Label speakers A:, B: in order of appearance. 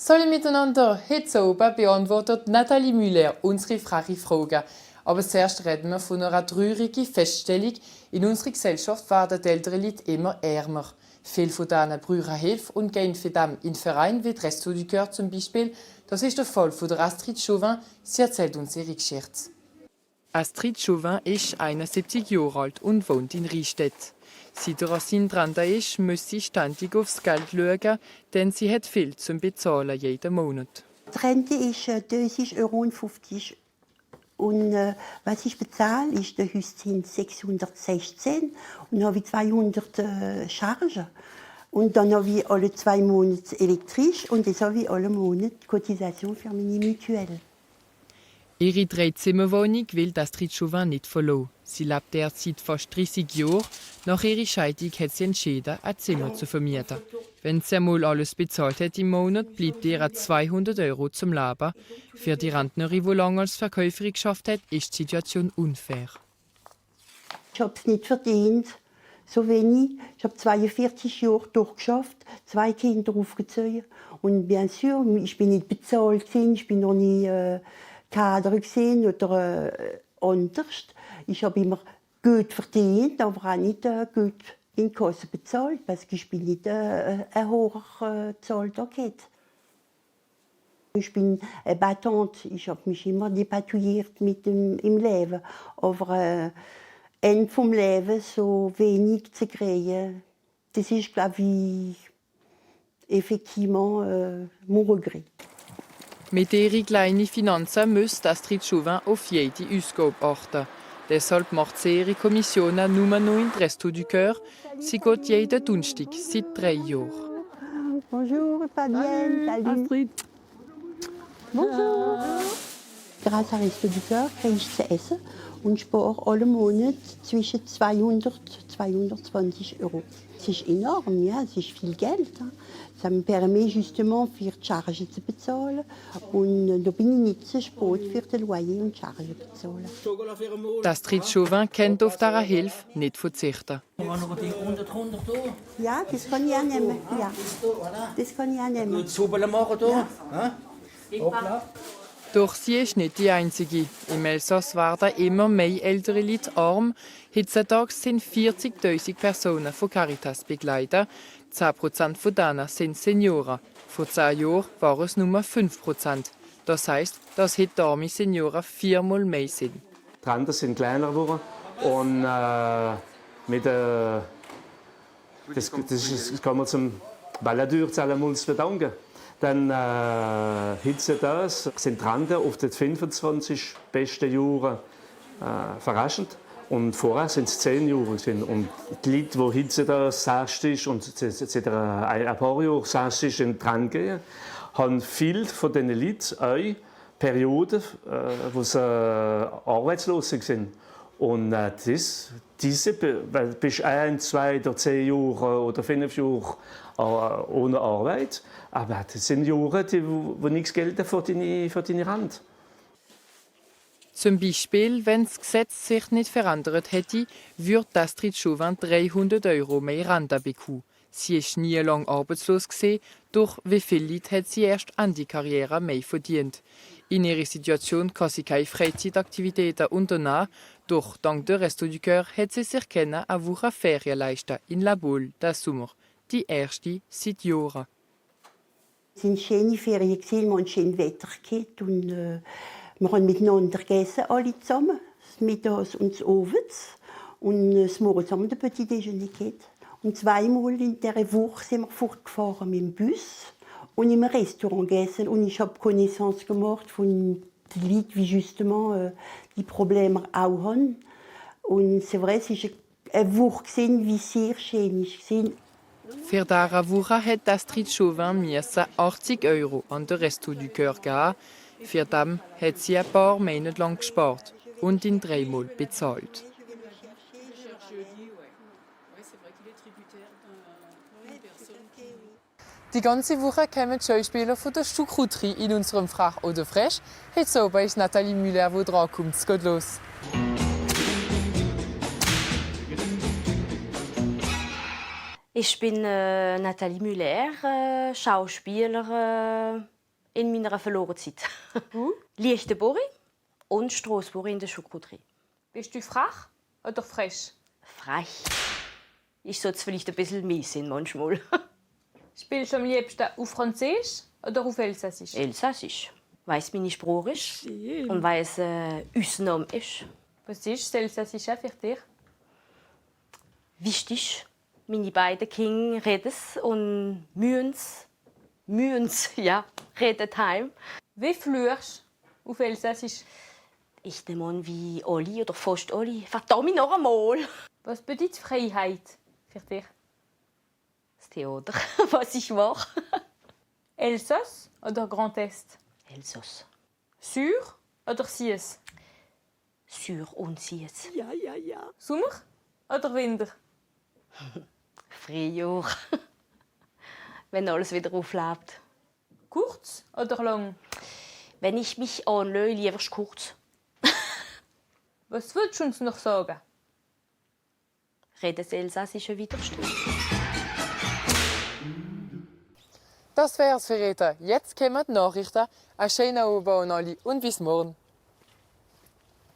A: Salut miteinander, heute oben beantwortet Nathalie Müller unsere freche Fragen. Aber zuerst reden wir von einer traurigen Feststellung. In unserer Gesellschaft werden die älteren Leute immer ärmer. Viele von denen brauchen Hilfe und gehen für dem in Vereine wie die Resto du Cœur zum Beispiel. Das ist der Fall von der Astrid Chauvin. Sie erzählt uns ihre Geschichte. Astrid Chauvin ist 71 Jahre alt und wohnt in Riestedt. Seit er an seinen Rente ist, muss sie ständig aufs Geld schauen, denn sie hat viel zum Bezahlen jeden Monat.
B: Die Rente ist 30,50 € und was ich bezahle, ist der Hauszins 616 und dann habe ich 200 Chargen. Und dann habe ich alle 2 Monate elektrisch und das habe ich alle Monate Kotisation für meine Mutuelle.
A: Ihre 3-Zimmer-Wohnung will Astrid Chauvin nicht verlassen. Sie lebt derzeit seit fast 30 Jahren. Nach ihrer Scheidung hat sie entschieden, ein Zimmer zu vermieten. Wenn sie einmal alles bezahlt hat im Monat, bleibt ihr 200 € zum Leben. Für die Rentnerin, die lange als Verkäuferin geschafft hat, ist die Situation unfair.
B: Ich habe es nicht verdient, so wenig. Ich habe 42 Jahre durchgeschafft, 2 Kinder aufgezogen. Und bien sûr, ich bin nicht bezahlt, ich bin noch nie Kader oder anders. Ich habe immer gut verdient, aber auch nicht gut in Kosten bezahlt, weil ich bin nicht ein hochbezahlter Kind. Ich bin battante, ich habe mich immer depatouilliert im Leben. Aber Ende vom Leben so wenig zu kriegen, das ist, glaube ich, effektivement mon regret.
A: Mit ihren kleinen Finanzen muss Astrid Chauvin auf jede Ausgabe achten. Deshalb macht sie ihre Kommissionen nur noch in Resto du Cœur. Sie geht jeden Donnerstag seit 3 Jahren.
B: Bonjour, Fabienne. Salut.
C: Astrid.
B: Bonjour. Grâce à Resto du Cœur kriege ich zu essen und spare alle Monate zwischen 200 und 220 €. Das ist enorm, ja, es ist viel Geld. Ça me permet justement für die Chargen zu bezahlen und da bin ich nicht zu spät für die Loyer und die Chargen zu bezahlen.
A: Astrid Chauvin kennt auf diese Hilfe nicht verzichten.
B: Ja, das kann ich auch nehmen. Ja. Das kann ich auch nehmen.
C: Super machen hier.
B: Ja.
A: Doch sie ist nicht die Einzige. Im Elsass werden immer mehr ältere Leute arm. Heutzutage sind 40.000 Personen von Caritas begleitet. 10% von denen sind Senioren. Vor 10 Jahren waren es nur 5%. Das heisst, dass heute arme Senioren 4-mal mehr sind.
D: Die Renten sind kleiner geworden und das kann man zum Balladur zu verdanken. Dann heutzutage sind die Renten auf den 25 besten Jahren verraschend. Und vorher sind es 10 Jahre. Und die Leute, die heutzutage 60 und seit ein paar Jahren 60 sind dran gehen, haben viele von diesen Leuten auch Perioden, wo sie arbeitslos sind. Und diese bist 1, 2 oder 10 Jahre oder 5 Jahre ohne Arbeit. Aber das sind Jahre, die nichts gelten für deine Rente.
A: Zum Beispiel, wenn das Gesetz sich nicht verändert hätte, würde Astrid Chauvin 300 € mehr Rente bekommen. Sie war nie lange arbeitslos, doch wie viele Leute hat sie erst Ende Karriere mehr verdient. In ihrer Situation kann sie keine Freizeitaktivitäten unternehmen, doch dank der Resto du Cœur hat sie sich eine Woche Ferien leisten in La Baule diesen Sommer, die erste seit Jahren.
B: Es waren schöne Ferien, wir haben schönes Wetter gehabt und wir haben miteinander gegessen, alle zusammen, mittags und abends. Und morgens haben wir den Petit Déjeuner gehabt. Und 2-mal in dieser Woche sind wir fortgefahren mit dem Bus und im Restaurant gegessen. Und ich habe Connaissance gemacht von den Leuten, die justement die Probleme auch haben. Und c'est vrai, es war eine Woche, die sehr schön war.
A: Für diese Woche hat Astrid Chauvin 80 € an den Resto du Cœur gegeben. Für das hat sie ein paar Monate lang gespart und ihn 3-mal bezahlt. Die ganze Woche kommen die Schauspieler von der Choucrouterie in unserem Frach oder Fresh. Heute oben ist Nathalie Müller, die drankommt. Es geht los.
E: Ich bin Nathalie Müller, Schauspieler
C: in meiner verlorenen Zeit. Lichtenburg und Strassburg in der Schokotrie.
E: Bist du frech oder frech?
C: Frech. Ich sollte vielleicht ein bisschen mehr sein manchmal.
E: Spielst du am liebsten auf Französisch oder auf Elsässisch?
C: Elsassisch. Weil es meine Sprache ist und weil es unser Name ist.
E: Was ist das Elsässische für dich?
C: Wichtig. Meine beiden Kinder reden es und müssen ja, reden heim.
E: Wie fluchst du auf Elsässisch?
C: Ich nehme an, wie alle oder fast alle. Verdammt noch einmal!
E: Was bedeutet Freiheit für dich?
C: Das Theater, was ich mache.
E: Elsass oder Grand Est?
C: Elsass.
E: Sur oder Sies?
C: Sur und Sies.
E: Sommer oder Winter?
C: Frühjahr. Wenn alles wieder auflebt.
E: Kurz oder lang?
C: Wenn ich mich anlöse, lieber kurz.
E: Was willst du uns noch sagen?
C: Reden das Elsassische wieder still.
A: Das wär's für heute. Jetzt kommen die Nachrichten. Einen schönen Abend an alle und bis morgen.